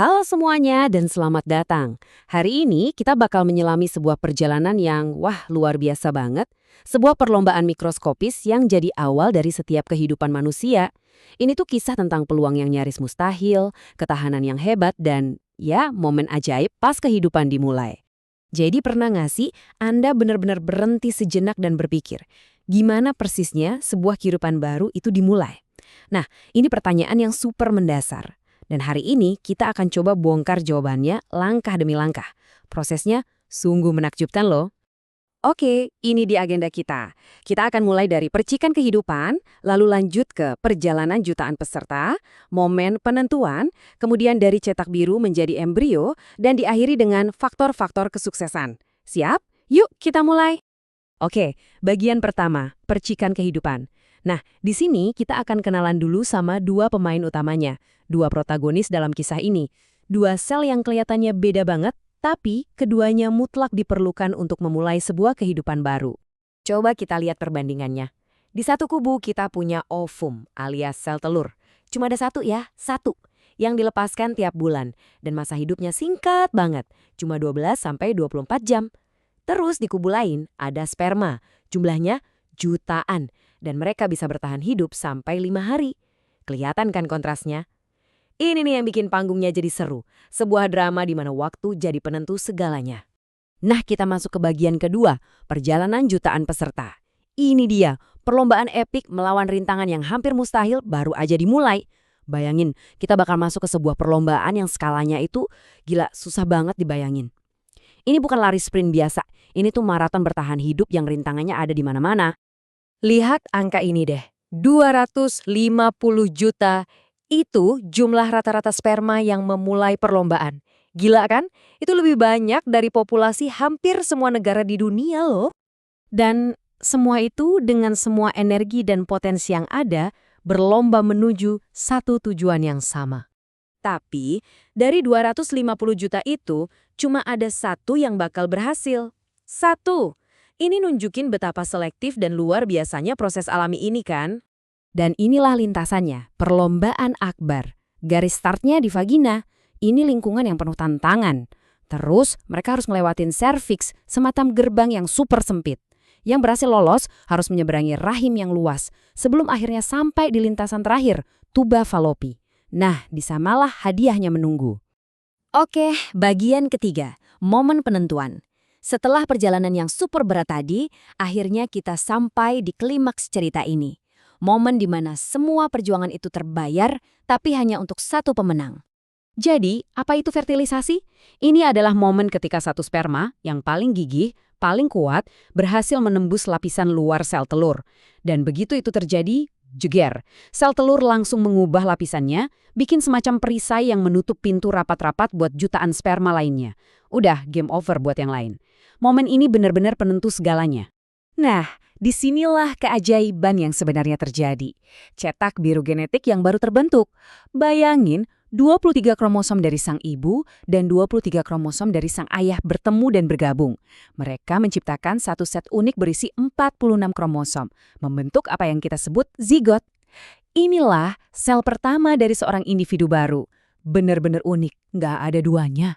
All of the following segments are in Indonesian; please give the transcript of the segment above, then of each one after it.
Halo semuanya dan selamat datang. Hari ini kita bakal menyelami sebuah perjalanan yang luar biasa banget. Sebuah perlombaan mikroskopis yang jadi awal dari setiap kehidupan manusia. Ini tuh kisah tentang peluang yang nyaris mustahil, ketahanan yang hebat, dan ya momen ajaib pas kehidupan dimulai. Jadi pernah nggak sih Anda benar-benar berhenti sejenak dan berpikir, gimana persisnya sebuah kehidupan baru itu dimulai? Nah, ini pertanyaan yang super mendasar. Dan hari ini kita akan coba bongkar jawabannya langkah demi langkah. Prosesnya sungguh menakjubkan loh. Oke, ini di agenda kita. Kita akan mulai dari percikan kehidupan, lalu lanjut ke perjalanan jutaan peserta, momen penentuan, kemudian dari cetak biru menjadi embrio, dan diakhiri dengan faktor-faktor kesuksesan. Siap? Yuk kita mulai. Oke, bagian pertama, percikan kehidupan. Nah, di sini kita akan kenalan dulu sama dua pemain utamanya, dua protagonis dalam kisah ini. Dua sel yang kelihatannya beda banget, tapi keduanya mutlak diperlukan untuk memulai sebuah kehidupan baru. Coba kita lihat perbandingannya. Di satu kubu kita punya ovum alias sel telur. Cuma ada satu ya, satu. Yang dilepaskan tiap bulan, dan masa hidupnya singkat banget, cuma 12-24 jam. Terus di kubu lain ada sperma, jumlahnya jutaan, dan mereka bisa bertahan hidup sampai 5 hari. Kelihatan kan kontrasnya? Ini nih yang bikin panggungnya jadi seru. Sebuah drama di mana waktu jadi penentu segalanya. Nah, kita masuk ke bagian kedua, perjalanan jutaan peserta. Ini dia, perlombaan epik melawan rintangan yang hampir mustahil baru aja dimulai. Bayangin, kita bakal masuk ke sebuah perlombaan yang skalanya itu gila, susah banget dibayangin. Ini bukan lari sprint biasa, ini tuh maraton bertahan hidup yang rintangannya ada di mana-mana. Lihat angka ini deh, 250 juta itu jumlah rata-rata sperma yang memulai perlombaan. Gila kan? Itu lebih banyak dari populasi hampir semua negara di dunia loh. Dan semua itu dengan semua energi dan potensi yang ada berlomba menuju satu tujuan yang sama. Tapi dari 250 juta itu cuma ada satu yang bakal berhasil. Satu. Ini nunjukin betapa selektif dan luar biasanya proses alami ini kan? Dan inilah lintasannya, perlombaan akbar. Garis startnya di vagina. Ini lingkungan yang penuh tantangan. Terus mereka harus ngelewatin serviks, semacam gerbang yang super sempit. Yang berhasil lolos harus menyeberangi rahim yang luas, sebelum akhirnya sampai di lintasan terakhir, tuba falopi. Nah, di sanalah hadiahnya menunggu. Oke, bagian ketiga, momen penentuan. Setelah perjalanan yang super berat tadi, akhirnya kita sampai di klimaks cerita ini. Momen di mana semua perjuangan itu terbayar, tapi hanya untuk satu pemenang. Jadi, apa itu fertilisasi? Ini adalah momen ketika satu sperma yang paling gigih, paling kuat, berhasil menembus lapisan luar sel telur. Dan begitu itu terjadi, jeger. Sel telur langsung mengubah lapisannya, bikin semacam perisai yang menutup pintu rapat-rapat buat jutaan sperma lainnya. Udah, game over buat yang lain. Momen ini benar-benar penentu segalanya. Nah, disinilah keajaiban yang sebenarnya terjadi. Cetak biru genetik yang baru terbentuk. Bayangin, 23 kromosom dari sang ibu dan 23 kromosom dari sang ayah bertemu dan bergabung. Mereka menciptakan satu set unik berisi 46 kromosom, membentuk apa yang kita sebut zigot. Inilah sel pertama dari seorang individu baru. Benar-benar unik, nggak ada duanya.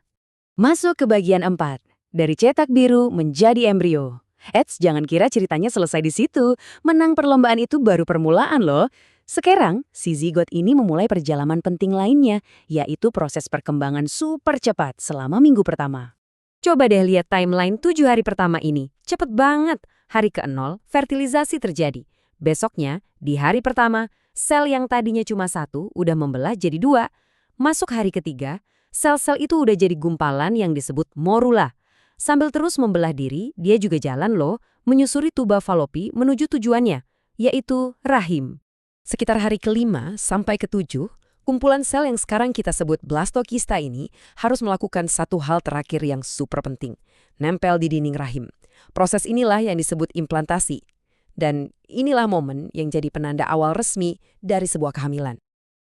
Masuk ke bagian 4. Dari cetak biru menjadi embrio. Eits, jangan kira ceritanya selesai di situ. Menang perlombaan itu baru permulaan loh. Sekarang, si zigot ini memulai perjalanan penting lainnya, yaitu proses perkembangan super cepat selama minggu pertama. Coba deh lihat timeline 7 hari pertama ini. Cepet banget. Hari ke-0, fertilisasi terjadi. Besoknya, di hari pertama, sel yang tadinya cuma satu udah membelah jadi 2. Masuk hari ketiga, sel-sel itu udah jadi gumpalan yang disebut morula. Sambil terus membelah diri, dia juga jalan loh, menyusuri tuba falopi menuju tujuannya, yaitu rahim. Sekitar hari ke-5 sampai ke-7, kumpulan sel yang sekarang kita sebut blastokista ini harus melakukan satu hal terakhir yang super penting, nempel di dinding rahim. Proses inilah yang disebut implantasi. Dan inilah momen yang jadi penanda awal resmi dari sebuah kehamilan.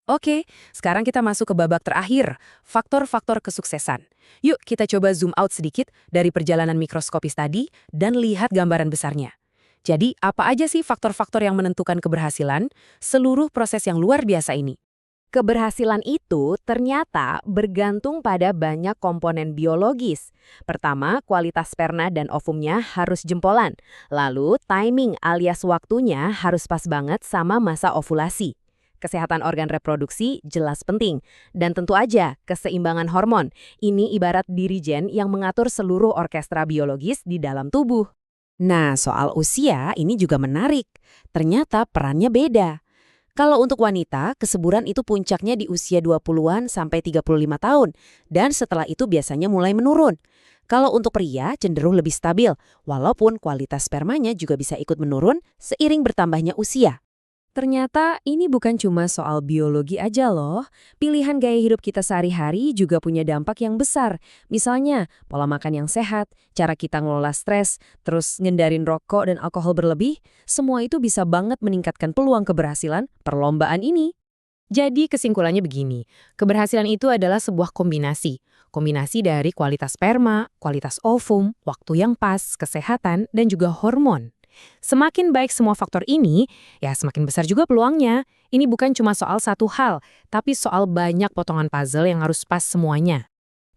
Oke, sekarang kita masuk ke babak terakhir, faktor-faktor kesuksesan. Yuk kita coba zoom out sedikit dari perjalanan mikroskopis tadi dan lihat gambaran besarnya. Jadi, apa aja sih faktor-faktor yang menentukan keberhasilan seluruh proses yang luar biasa ini? Keberhasilan itu ternyata bergantung pada banyak komponen biologis. Pertama, kualitas sperma dan ovumnya harus jempolan. Lalu, timing alias waktunya harus pas banget sama masa ovulasi. Kesehatan organ reproduksi jelas penting. Dan tentu aja, keseimbangan hormon. Ini ibarat dirijen yang mengatur seluruh orkestra biologis di dalam tubuh. Nah, soal usia ini juga menarik. Ternyata perannya beda. Kalau untuk wanita, kesuburan itu puncaknya di usia 20-an sampai 35 tahun, dan setelah itu biasanya mulai menurun. Kalau untuk pria, cenderung lebih stabil, walaupun kualitas spermanya juga bisa ikut menurun seiring bertambahnya usia. Ternyata ini bukan cuma soal biologi aja loh. Pilihan gaya hidup kita sehari-hari juga punya dampak yang besar. Misalnya, pola makan yang sehat, cara kita ngelola stres, terus ngendarin rokok dan alkohol berlebih, semua itu bisa banget meningkatkan peluang keberhasilan perlombaan ini. Jadi kesimpulannya begini, keberhasilan itu adalah sebuah kombinasi. Kombinasi dari kualitas sperma, kualitas ovum, waktu yang pas, kesehatan, dan juga hormon. Semakin baik semua faktor ini, ya semakin besar juga peluangnya. Ini bukan cuma soal satu hal, tapi soal banyak potongan puzzle yang harus pas semuanya.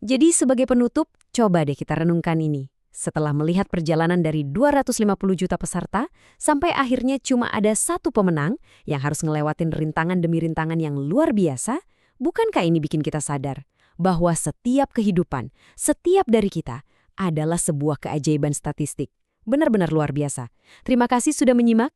Jadi sebagai penutup, coba deh kita renungkan ini. Setelah melihat perjalanan dari 250 juta peserta, sampai akhirnya cuma ada satu pemenang yang harus ngelewatin rintangan demi rintangan yang luar biasa, bukankah ini bikin kita sadar bahwa setiap kehidupan, setiap dari kita adalah sebuah keajaiban statistik. Benar-benar luar biasa. Terima kasih sudah menyimak.